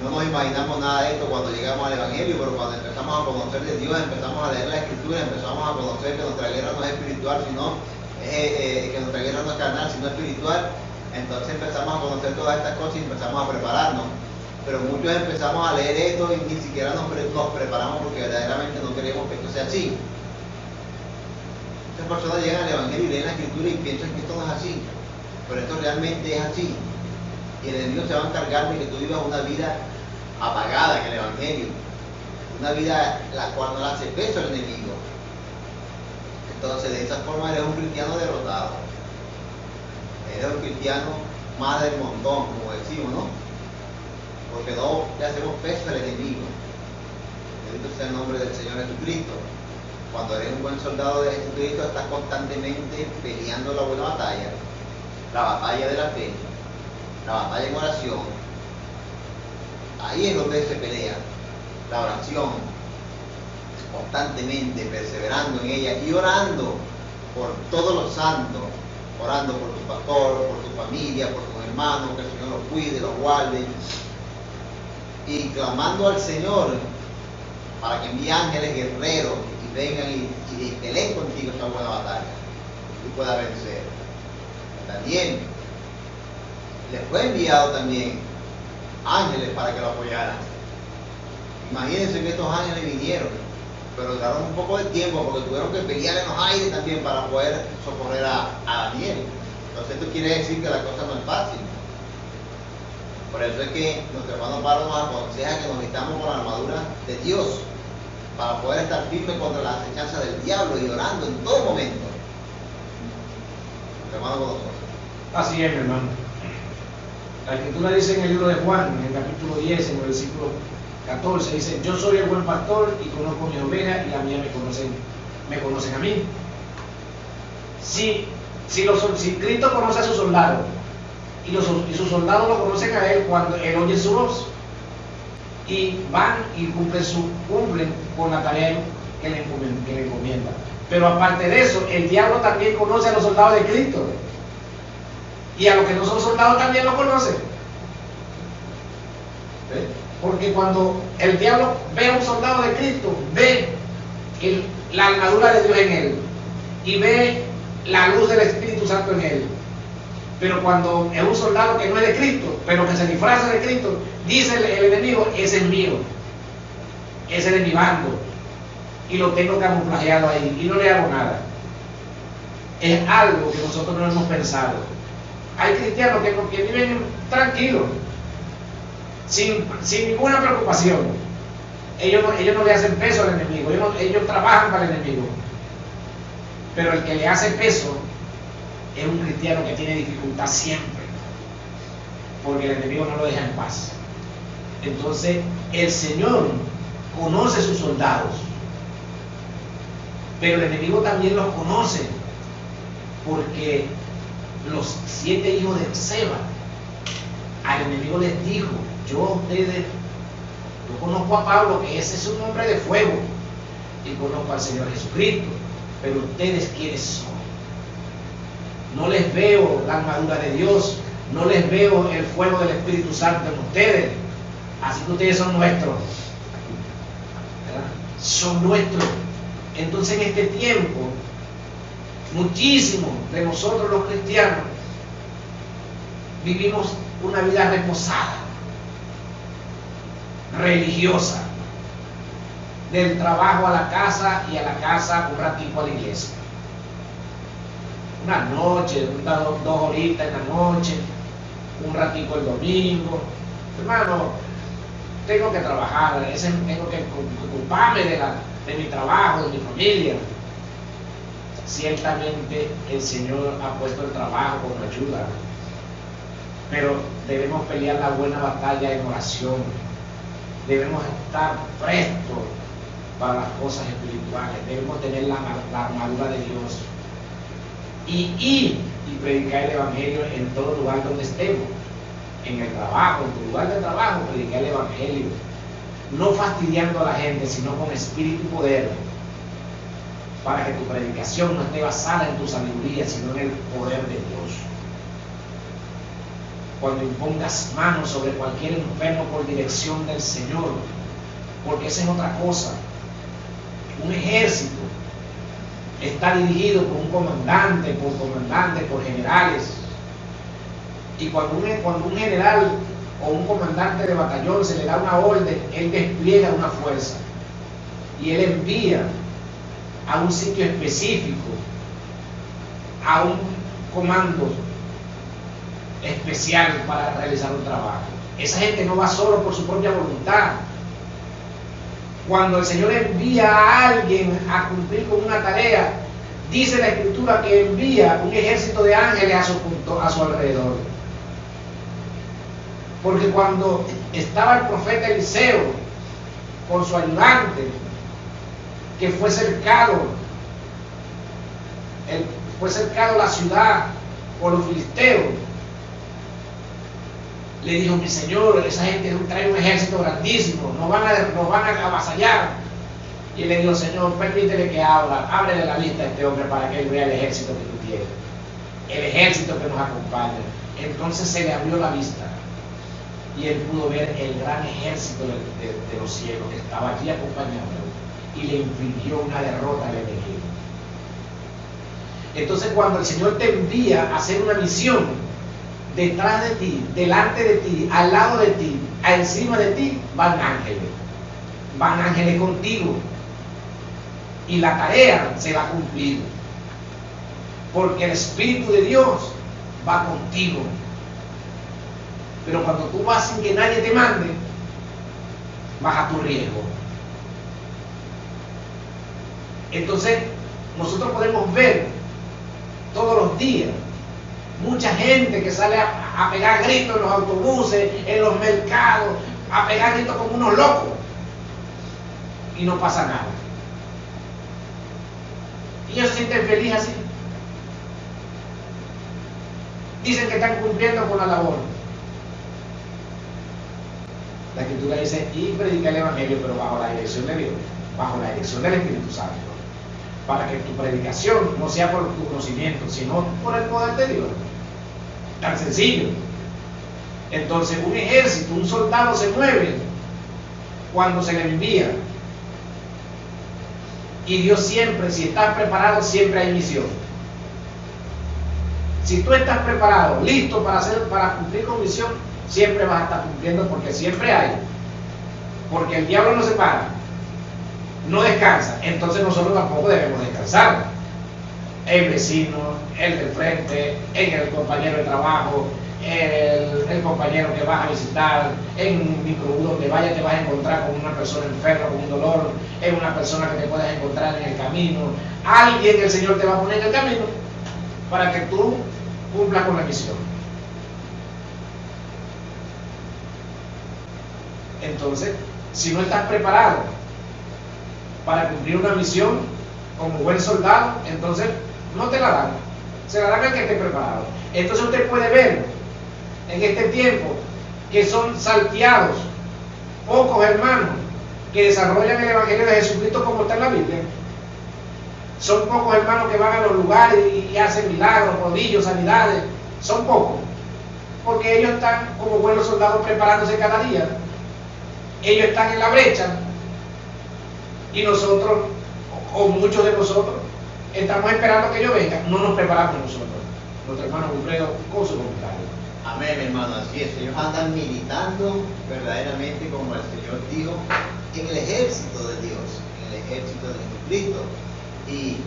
no nos imaginamos nada de esto cuando llegamos al Evangelio, pero cuando empezamos a conocer de Dios, empezamos a leer la Escritura, empezamos a conocer que nuestra guerra no es espiritual, sino que nuestra guerra no es carnal, sino espiritual. Entonces empezamos a conocer todas estas cosas y empezamos a prepararnos. Pero muchos empezamos a leer esto y ni siquiera nos preparamos, porque verdaderamente no queremos que esto sea así. Muchas personas llegan al Evangelio y leen la Escritura y piensan que esto no es así, pero esto realmente es así. Y el enemigo se va a encargar de que tú vivas una vida apagada en el Evangelio, una vida la cual no le hace peso al enemigo. Entonces, de esa forma eres un cristiano derrotado, eres un cristiano más del montón, como decimos, ¿no? Porque no le hacemos peso al enemigo. bendito sea el nombre del Señor Jesucristo. Cuando eres un buen soldado de Jesucristo, estás constantemente peleando la buena batalla, la batalla de la fe, la batalla en oración. Ahí es donde se pelea la oración, constantemente perseverando en ella y orando por todos los santos, orando por tu pastor, por tu familia, por tus hermanos, que el Señor los cuide, los guarde, y clamando al Señor para que envíe ángeles guerreros y vengan y peleen contigo esta buena batalla y tú puedas vencer. También les fue enviado también ángeles para que lo apoyaran. Imagínense que estos ángeles vinieron, pero duraron un poco de tiempo porque tuvieron que pelear en los aires también para poder socorrer a Daniel. Entonces esto quiere decir que la cosa no es fácil. Por eso es que nuestro hermano Pablo nos aconseja que nos vistamos con la armadura de Dios para poder estar firmes contra las acechanzas del diablo y orando en todo momento. Nuestro hermano con nosotros. Así es, mi hermano. La Escritura dice en el libro de Juan, en el capítulo 10, en el versículo 14, dice: yo soy el buen pastor y conozco mis ovejas y las mías me conocen a mí. Si Cristo conoce a sus soldados y sus soldados lo conocen a él cuando él oye su voz y van y cumplen con la tarea que le encomienda. Pero aparte de eso, el diablo también conoce a los soldados de Cristo, y a los que no son soldados también lo conoce. ¿Ve? Porque cuando el diablo ve a un soldado de Cristo, ve la armadura de Dios en él y ve la luz del Espíritu Santo en él. Pero cuando es un soldado que no es de Cristo, pero que se disfraza de Cristo, dice el enemigo: ese es mío, ese es de mi bando, y lo tengo camuflajeado ahí y no le hago nada. Es algo que nosotros no hemos pensado. Hay cristianos que viven tranquilos, sin ninguna preocupación. Ellos no le hacen peso al enemigo, ellos trabajan para el enemigo. Pero el que le hace peso es un cristiano que tiene dificultad siempre, porque el enemigo no lo deja en paz. Entonces el Señor conoce sus soldados, pero el enemigo también los conoce, porque los 7 hijos de Seba, al enemigo les dijo: yo conozco a Pablo, que ese es un hombre de fuego, y conozco al Señor Jesucristo, pero ustedes, ¿quiénes son? No les veo la armadura de Dios, no les veo el fuego del Espíritu Santo en ustedes, así que ustedes son nuestros, ¿verdad? Son nuestros. Entonces en este tiempo, muchísimos de nosotros los cristianos vivimos una vida reposada, religiosa, del trabajo a la casa y a la casa un ratito a la iglesia. Una noche, 2 horitas en la noche, un ratito el domingo. Hermano, tengo que trabajar, tengo que ocuparme de mi trabajo, de mi familia. Ciertamente el Señor ha puesto el trabajo como ayuda, pero debemos pelear la buena batalla en oración. Debemos estar prestos para las cosas espirituales. Debemos tener la armadura de Dios y ir y predicar el Evangelio en todo lugar donde estemos. En el trabajo, en tu lugar de trabajo, predicar el Evangelio, no fastidiando a la gente, sino con espíritu y poder, para que tu predicación no esté basada en tu sabiduría, sino en el poder de Dios. Cuando impongas manos sobre cualquier enfermo por dirección del Señor, porque esa es otra cosa. Un ejército está dirigido por un comandante, por generales. Y cuando un general o un comandante de batallón se le da una orden, él despliega una fuerza y él envía a un sitio específico a un comando especial para realizar un trabajo. Esa gente no va solo por su propia voluntad. Cuando el Señor envía a alguien a cumplir con una tarea, dice la Escritura que envía un ejército de ángeles a su alrededor. Porque cuando estaba el profeta Eliseo con su ayudante, que fue cercado la ciudad por los filisteos, le dijo: mi señor, esa gente trae un ejército grandísimo, nos van a avasallar. Y él le dijo: Señor, permítele que ábrele la vista a este hombre para que él vea el ejército que tú tienes, el ejército que nos acompaña. Entonces se le abrió la vista y él pudo ver el gran ejército de los cielos que estaba allí acompañándolo, y le infligió una derrota al enemigo. Entonces, cuando el Señor te envía a hacer una misión, detrás de ti, delante de ti, al lado de ti, encima de ti, van ángeles contigo, y la tarea se va a cumplir, porque el Espíritu de Dios va contigo. Pero cuando tú vas sin que nadie te mande, vas a tu riesgo. Entonces, nosotros podemos ver todos los días mucha gente que sale a pegar gritos en los autobuses, en los mercados, a pegar gritos como unos locos, y no pasa nada. Y ellos se sienten felices así. Dicen que están cumpliendo con la labor. La Escritura dice: y predica el Evangelio, pero bajo la dirección de Dios, bajo la dirección del Espíritu Santo, para que tu predicación no sea por tu conocimiento, sino por el poder de Dios. Tan sencillo. Entonces, un ejército, un soldado se mueve cuando se le envía. Y Dios siempre, si estás preparado, siempre hay misión. Si tú estás preparado, listo para cumplir con misión, siempre vas a estar cumpliendo, porque siempre hay. Porque el diablo no se para, no descansa. Entonces nosotros tampoco debemos descansar. El vecino, el del frente, el compañero de trabajo, el compañero que vas a visitar, en un microbús donde vayas te vas a encontrar con una persona enferma, con un dolor, en una persona que te puedas encontrar en el camino. Alguien el Señor te va a poner en el camino para que tú cumplas con la misión. Entonces, si no estás preparado para cumplir una misión como buen soldado, entonces no te la dan. Se la dan al que esté preparado. Entonces usted puede ver en este tiempo que son salteados pocos hermanos que desarrollan el Evangelio de Jesucristo como está en la Biblia. Son pocos hermanos que van a los lugares y hacen milagros, prodigios, sanidades. Son pocos, porque ellos están como buenos soldados preparándose cada día. Ellos están en la brecha, y nosotros, o muchos de nosotros, estamos esperando que ellos vengan. No nos preparamos nosotros. Nuestro hermano Wilfredo con su comentario. Amén, hermano, así es. Ellos andan militando verdaderamente, como el Señor dijo, en el ejército de Dios, en el ejército de Jesucristo. Y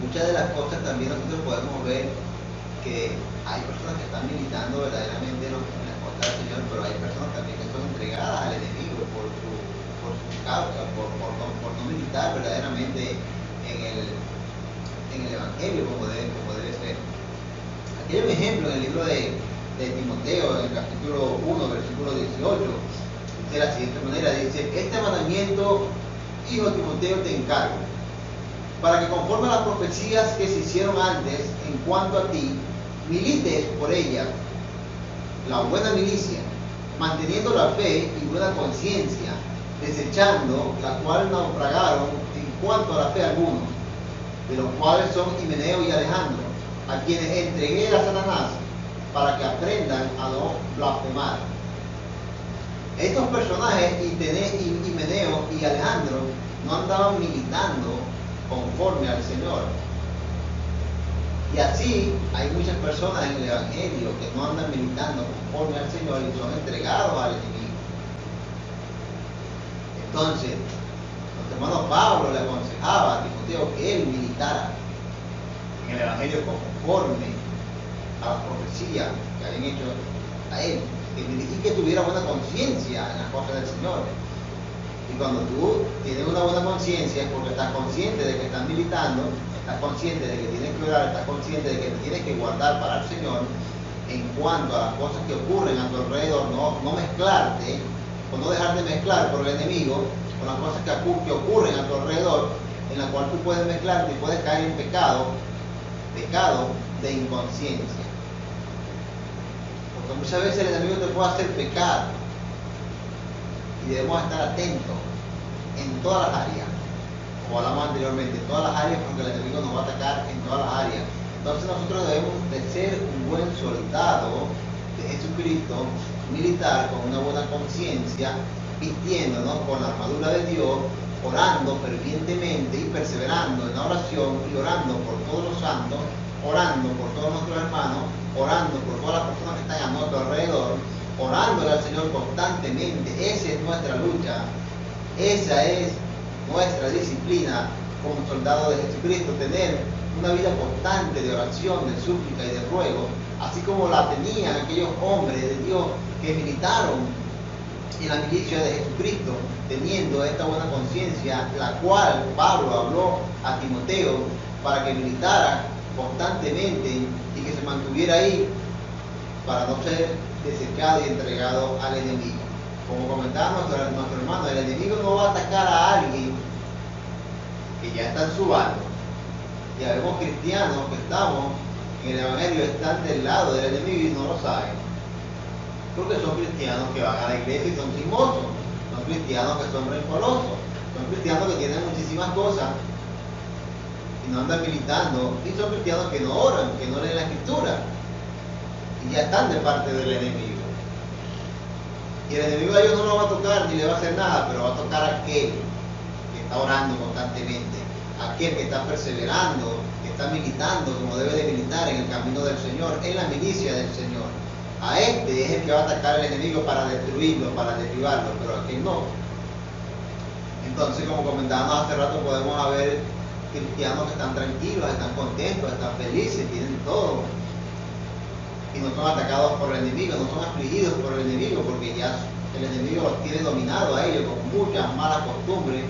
muchas de las cosas también nosotros podemos ver que hay personas que están militando verdaderamente en las cosas del Señor, pero hay personas también que son entregadas al enemigo por su causa, por no militar verdaderamente en el Evangelio como debe ser. Aquí hay un ejemplo en el libro de Timoteo, en el capítulo 1, versículo 18, de la siguiente manera: dice: este mandamiento, hijo Timoteo, te encargo, para que conforme a las profecías que se hicieron antes en cuanto a ti, milites por ella la buena milicia, manteniendo la fe y buena conciencia, desechando la cual naufragaron en cuanto a la fe algunos, de los cuales son Himeneo y Alejandro, a quienes entregué a Satanás para que aprendan a no blasfemar. Estos personajes, Himeneo y Alejandro, no andaban militando conforme al Señor. Y así hay muchas personas en el Evangelio que no andan militando conforme al Señor y son entregados al enemigo. Entonces, nuestro hermano Pablo le aconsejaba a Timoteo que él militara en el Evangelio conforme a la profecía que habían hecho a él, y que tuviera buena conciencia en las cosas del Señor. Y cuando tú tienes una buena conciencia es porque estás consciente de que estás militando, estás consciente de que tienes que orar, estás consciente de que te tienes que guardar para el Señor en cuanto a las cosas que ocurren a tu alrededor, no mezclarte o no dejarte mezclar por el enemigo, o con las cosas que ocurren a tu alrededor, en la cual tú puedes mezclarte y puedes caer en pecado de inconsciencia. Porque muchas veces el enemigo te puede hacer pecar y debemos estar atentos en todas las áreas, como hablamos anteriormente, en todas las áreas, porque el enemigo nos va a atacar en todas las áreas. Entonces nosotros debemos de ser un buen soldado de Jesucristo, militar con una buena conciencia, vistiéndonos con la armadura de Dios, orando fervientemente y perseverando en la oración y orando por todos los santos, orando por todos nuestros hermanos, orando por todas las personas que están a nuestro alrededor, orándole al Señor constantemente. Esa es nuestra lucha, esa es nuestra disciplina como soldado de Jesucristo, tener una vida constante de oración, de súplica y de ruego, así como la tenían aquellos hombres de Dios que militaron en la milicia de Jesucristo, teniendo esta buena conciencia, la cual Pablo habló a Timoteo para que militara constantemente y que se mantuviera ahí para no ser desechado y entregado al enemigo. Como comentaba nuestro hermano, el enemigo no va a atacar a alguien que ya está en su bando. Ya vemos cristianos que estamos en el Evangelio, están del lado del enemigo y no lo saben, porque son cristianos que van a la iglesia y son chismosos, son cristianos que son rencorosos, son cristianos que tienen muchísimas cosas y no andan militando, y son cristianos que no oran, que no leen la escritura y ya están de parte del enemigo. Y el enemigo a ellos no lo va a tocar ni le va a hacer nada, pero va a tocar a aquel que está orando constantemente, aquel que está perseverando, que está militando como debe de militar en el camino del Señor, en la milicia del Señor. A este es el que va a atacar el enemigo para destruirlo, para derribarlo, pero a aquel no. Entonces, como comentábamos hace rato, podemos haber cristianos que están tranquilos, están contentos, están felices, tienen todo, y no son atacados por el enemigo, no son afligidos por el enemigo, porque ya el enemigo los tiene dominado a ellos con muchas malas costumbres,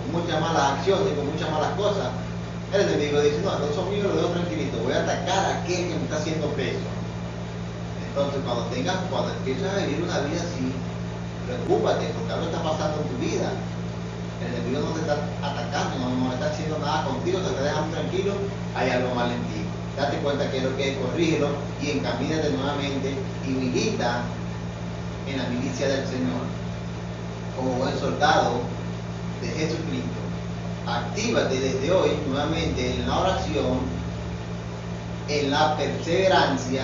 con muchas malas acciones, con muchas malas cosas. El enemigo dice, no, no son míos, lo dejo tranquilito, voy a atacar a aquel que me está haciendo peso. Entonces, cuando empiezas a vivir una vida así, preocúpate, porque algo está pasando en tu vida. El enemigo no te está atacando, no está haciendo nada contigo, te está dejando tranquilo, hay algo mal en ti. Date cuenta que es lo que es, corrígelo y encamínate nuevamente y milita en la milicia del Señor como buen soldado de Jesucristo. Actívate desde hoy nuevamente en la oración, en la perseverancia,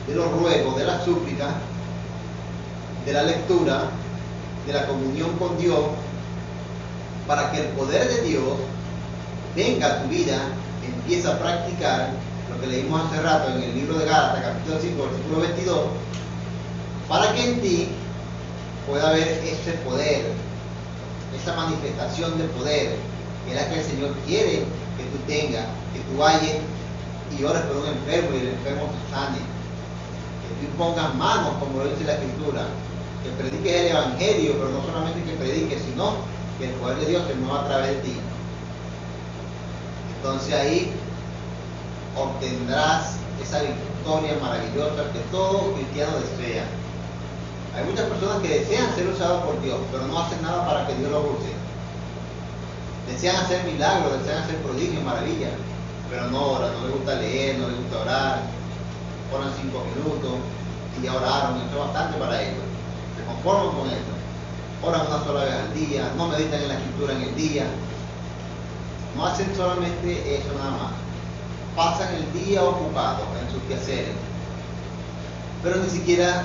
de los ruegos, de la súplica, de la lectura, de la comunión con Dios, para que el poder de Dios venga a tu vida, empieza a practicar lo que leímos hace rato en el libro de Gálatas, capítulo 5, versículo 22, para que en ti pueda haber ese poder, esa manifestación de poder, que es la que el Señor quiere que tú tengas, que tú vayas y ores por un enfermo y el enfermo te sane, que tú pongas manos, como lo dice la Escritura, que prediques el Evangelio, pero no solamente que prediques, sino que el poder de Dios se mueva a través de ti. Entonces ahí obtendrás esa victoria maravillosa que todo cristiano desea. Hay muchas personas que desean ser usados por Dios, pero no hacen nada para que Dios los use. Desean hacer milagros, desean hacer prodigios, maravillas, pero no oran, no les gusta leer, no les gusta orar, oran 5 minutos y ya oraron, eso es bastante para ellos. Se conforman con eso. Oran una sola vez al día, no meditan en la escritura en el día. No hacen solamente eso nada más. Pasan el día ocupados en sus quehaceres, pero ni siquiera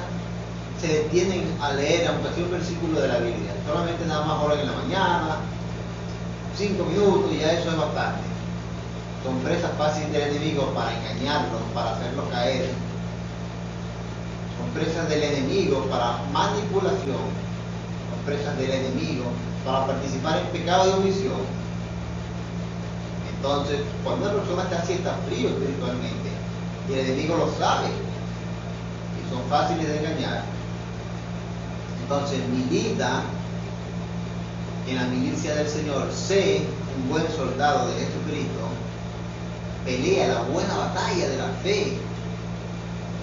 se detienen a leer aunque sea un versículo de la Biblia. Solamente nada más oran en la mañana, 5 minutos y ya eso es bastante. Son presas fáciles del enemigo para engañarlos, para hacerlos caer. Son presas del enemigo para manipulación. Son presas del enemigo para participar en pecado de omisión. Entonces, cuando una persona está así, está frío espiritualmente, y el enemigo lo sabe, y son fáciles de engañar. Entonces, milita en la milicia del Señor, sé un buen soldado de Jesucristo, pelea la buena batalla de la fe,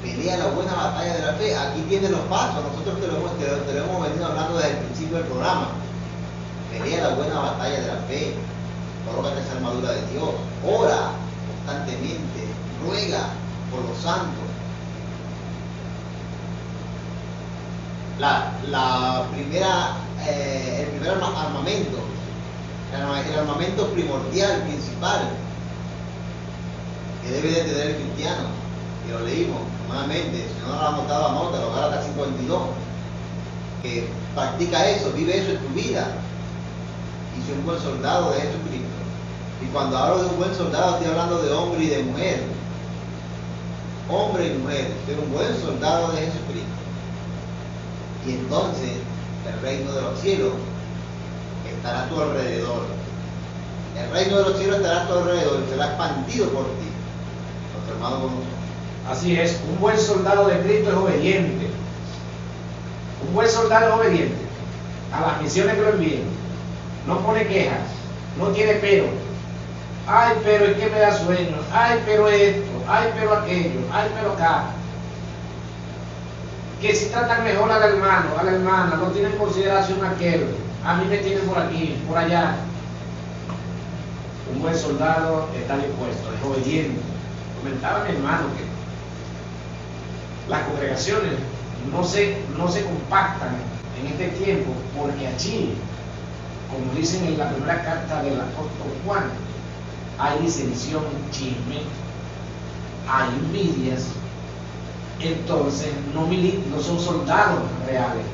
pelea la buena batalla de la fe. Aquí tiene los pasos, nosotros te lo hemos venido hablando desde el principio del programa. pelea la buena batalla de la fe, colócate esa armadura de Dios, ora constantemente, ruega por los santos. El primer armamento, el armamento primordial, principal, que debe de tener el cristiano, y lo leímos nuevamente, si no lo has anotado, anótalo, Gálatas 52, que practica eso, vive eso en tu vida, y soy un buen soldado de Jesucristo. Y cuando hablo de un buen soldado, estoy hablando de hombre y de mujer, hombre y mujer, soy un buen soldado de Jesucristo. Y entonces el reino de los cielos estará a tu alrededor. El reino de los cielos estará a tu alrededor y será expandido por ti. Nuestro hermano con nosotros. Así es, un buen soldado de Cristo es obediente. Un buen soldado es obediente a las misiones que lo envíen. No pone quejas, no tiene pero. Ay, pero es que me da sueño. Ay, pero esto. Ay, pero aquello. Ay, pero acá. Que si tratan mejor al hermano, a la hermana, no tienen consideración a aquel. A mí me tienen por aquí, por allá. Un buen soldado está dispuesto, es obediente. Comentaba mi hermano que las congregaciones no se compactan en este tiempo porque allí, como dicen en la primera carta del apóstol Juan, hay disensión, chisme, hay envidias. Entonces no son soldados reales.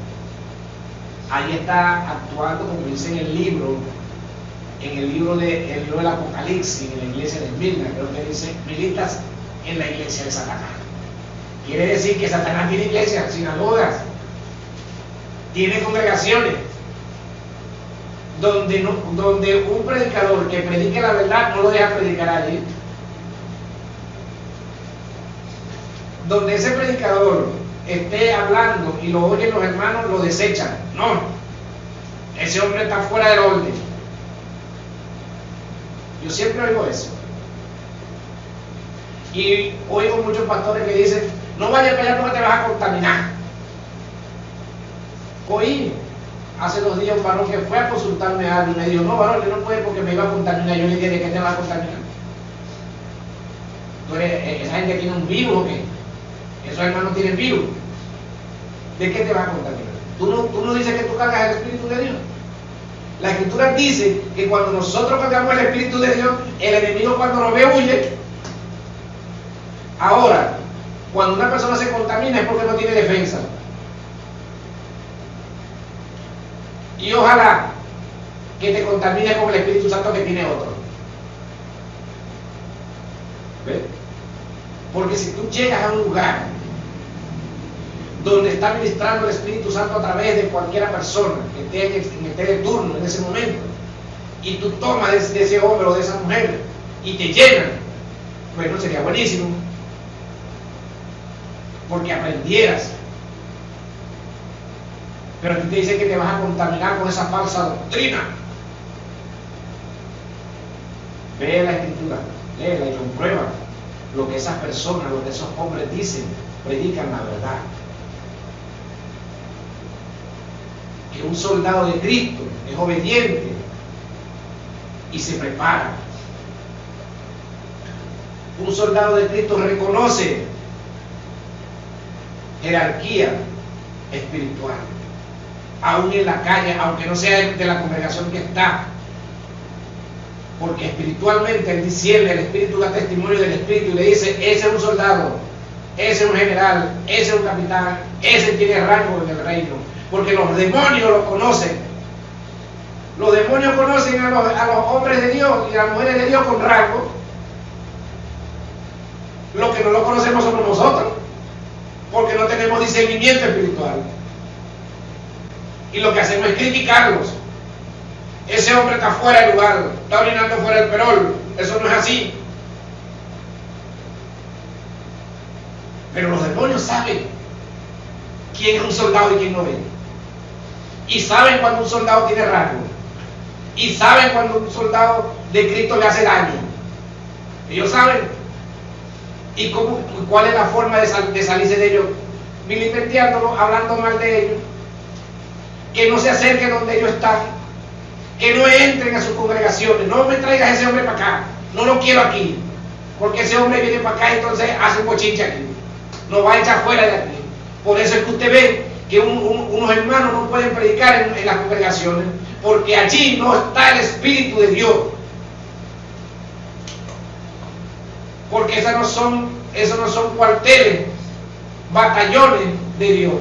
Ahí está actuando, como dice en el libro del Apocalipsis, en la iglesia de Esmirna, creo que dice, militas en la iglesia de Satanás. Quiere decir que Satanás tiene iglesias, sinagogas, tiene congregaciones, donde un predicador que predique la verdad no lo deja predicar allí. Donde ese predicador esté hablando y lo oyen los hermanos, lo desechan. No, ese hombre está fuera del orden. Yo siempre oigo eso. Y oigo muchos pastores que dicen, no vayas para allá porque te vas a contaminar. Oí hace 2 días un varón que fue a consultarme algo y me dijo, no varón, yo no puedo porque me iba a contaminar. Yo le dije, ¿de qué te vas a contaminar? ¿Esa gente tiene un virus o qué? Esos hermanos tienen virus. ¿De qué te vas a contaminar? ¿Tú no dices que tú cargas el Espíritu de Dios? La Escritura dice que cuando nosotros cargamos el Espíritu de Dios, el enemigo cuando nos ve huye. Ahora, cuando una persona se contamina es porque no tiene defensa. Y ojalá que te contamines con el Espíritu Santo que tiene otro. ¿Ves? Porque si tú llegas a un lugar donde está ministrando el Espíritu Santo a través de cualquier persona que esté de turno en ese momento, y tú tomas de ese hombre o de esa mujer y te llenan, bueno, sería buenísimo, porque aprendieras. Pero aquí te dice que te vas a contaminar con esa falsa doctrina. Ve la Escritura, léela y comprueba lo que esas personas, lo que esos hombres dicen, predican la verdad. Que un soldado de Cristo es obediente y se prepara. Un soldado de Cristo reconoce jerarquía espiritual, aún en la calle, aunque no sea de la congregación que está, porque espiritualmente él discierne, el Espíritu da testimonio del Espíritu y le dice, ese es un soldado, ese es un general, ese es un capitán, ese tiene rango en el reino, porque los demonios lo conocen. Los demonios conocen a los hombres de Dios y a las mujeres de Dios con rango. Lo que no lo conocemos somos nosotros, porque no tenemos discernimiento espiritual. Y lo que hacemos es criticarlos. Ese hombre está fuera del lugar, está orinando fuera del perol. Eso no es así. Pero los demonios saben quién es un soldado y quién no es. Y saben cuando un soldado tiene rango. Y saben cuando un soldado de Cristo le hace daño. Ellos saben. ¿Y cuál es la forma de salirse de ellos? Vilipendiándolos, hablando mal de ellos. Que no se acerquen donde ellos están. que no entren a sus congregaciones. No me traigas a ese hombre para acá, no lo quiero aquí, porque ese hombre viene para acá y entonces hace un bochinche aquí, nos va a echar fuera de aquí. Por eso es que usted ve que unos hermanos no pueden predicar en las congregaciones, porque allí no está el Espíritu de Dios. Porque esos no son cuarteles, batallones de Dios.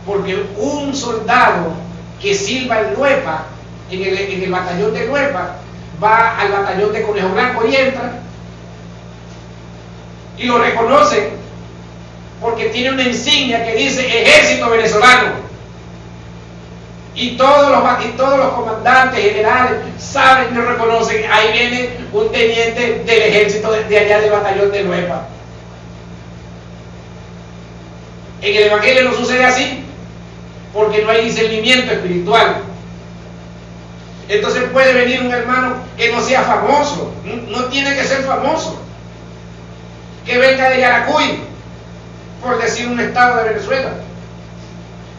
Porque un soldado que sirva en Luepa, en el batallón de Luepa, va al batallón de Conejo Blanco y entra, y lo reconocen, porque tiene una insignia que dice Ejército Venezolano. Y todos los comandantes generales saben y lo reconocen. Ahí viene un teniente del ejército de allá del batallón de Luepa. En el Evangelio no sucede así, porque no hay discernimiento espiritual. Entonces puede venir un hermano que no sea famoso, no tiene que ser famoso, que venga de Yaracuy, por decir un estado de Venezuela,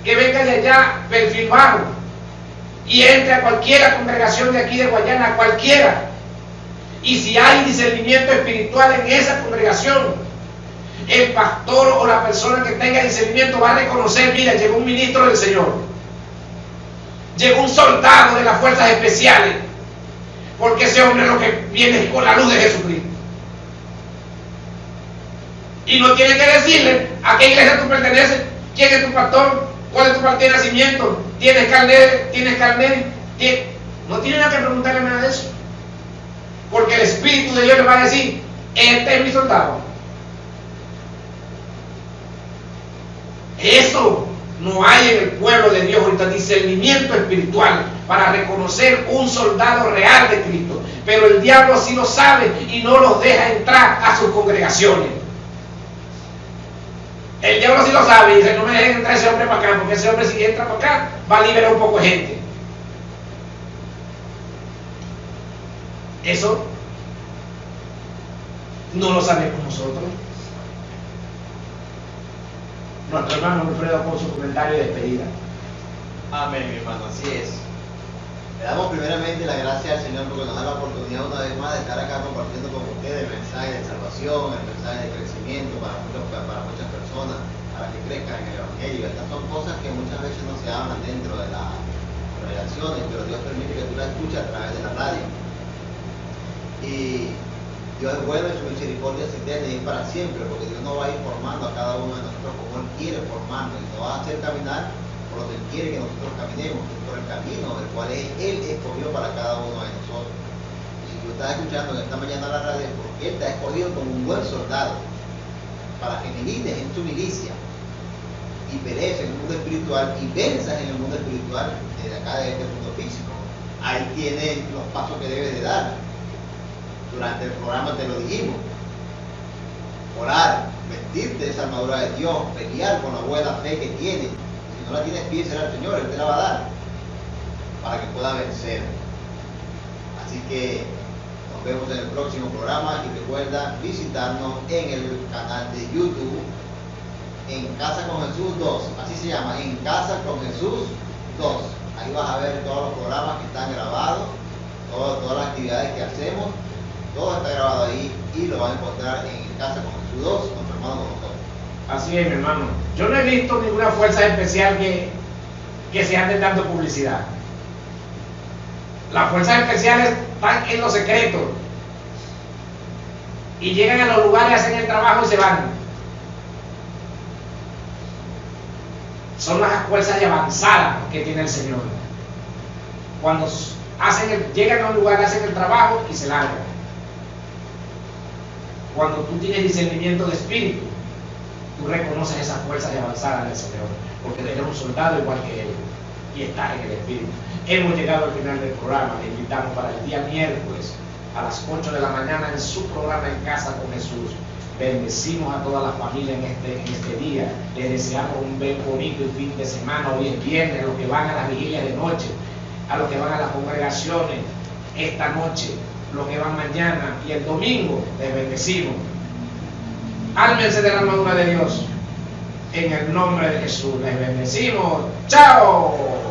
que venga de allá, Perfil Bajo, y entre a cualquiera congregación de aquí de Guayana, a cualquiera. Y si hay discernimiento espiritual en esa congregación, el pastor o la persona que tenga discernimiento va a reconocer: mira, llegó un ministro del Señor, llegó un soldado de las fuerzas especiales, porque ese hombre es lo que viene con la luz de Jesucristo. Y no tiene que decirle a qué iglesia tú perteneces, quién es tu pastor, cuál es tu parte de nacimiento, tienes carnet, no tiene nada que preguntarle nada de eso, porque el Espíritu de Dios le va a decir: este es mi soldado. Eso no hay en el pueblo de Dios ahorita, discernimiento espiritual para reconocer un soldado real de Cristo. Pero el diablo sí lo sabe y no los deja entrar a sus congregaciones. El diablo sí lo sabe y dice: no me dejen entrar ese hombre para acá, porque ese hombre, si entra para acá, va a liberar un poco de gente. Eso no lo sabemos nosotros. Nuestro hermano Alfredo con su comentario de despedida. Amén, mi hermano, así es. Le damos primeramente la gracia al Señor porque nos da la oportunidad una vez más de estar acá compartiendo con ustedes el mensaje de salvación, el mensaje de crecimiento para muchas personas, para que crezcan en el Evangelio. Estas son cosas que muchas veces no se hablan dentro de las relaciones, pero Dios permite que tú las escuches a través de la radio. Y Dios es bueno y su misericordia se eterna y es para siempre, porque Dios no va a ir formando a cada uno de nosotros como Él quiere formarnos, y nos va a hacer caminar por donde Él quiere que nosotros caminemos, por el camino del cual Él escogió para cada uno de nosotros. Y si tú estás escuchando esta mañana la radio, es porque Él te ha escogido como un buen soldado, para que milites en su milicia y pelees en el mundo espiritual y venzas en el mundo espiritual desde acá, de este mundo físico. Ahí tienes los pasos que debes de dar. Durante el programa te lo dijimos: orar, vestirte de esa armadura de Dios, pelear con la buena fe que tienes. Si no la tienes, pídesela al Señor, Él te la va a dar para que pueda vencer. Así que nos vemos en el próximo programa y recuerda visitarnos en el canal de YouTube En Casa con Jesús 2, así se llama, En Casa con Jesús 2. Ahí vas a ver todos los programas que están grabados, todas las actividades que hacemos. Todo está grabado ahí y lo van a encontrar en Casa con Jesús 2, nuestro hermano con nosotros. Así es, mi hermano. Yo no he visto ninguna fuerza especial que se ande dando publicidad. Las fuerzas especiales están en los secretos y llegan a los lugares, hacen el trabajo y se van. Son las fuerzas de avanzada que tiene el Señor. Cuando llegan a un lugar, hacen el trabajo y se largan. Cuando tú tienes discernimiento de espíritu, tú reconoces esas fuerzas de avanzada del Señor, porque eres un soldado igual que Él y estás en el espíritu. Hemos llegado al final del programa. Le invitamos para el día miércoles a las 8 de la mañana en su programa En Casa con Jesús. Bendecimos a toda la familia en este día. Les deseamos un bonito fin de semana. Hoy es viernes, a los que van a las vigilias de noche, a los que van a las congregaciones esta noche, los que van mañana y el domingo, les bendecimos. Ármense de la armadura de Dios. En el nombre de Jesús les bendecimos. ¡Chao!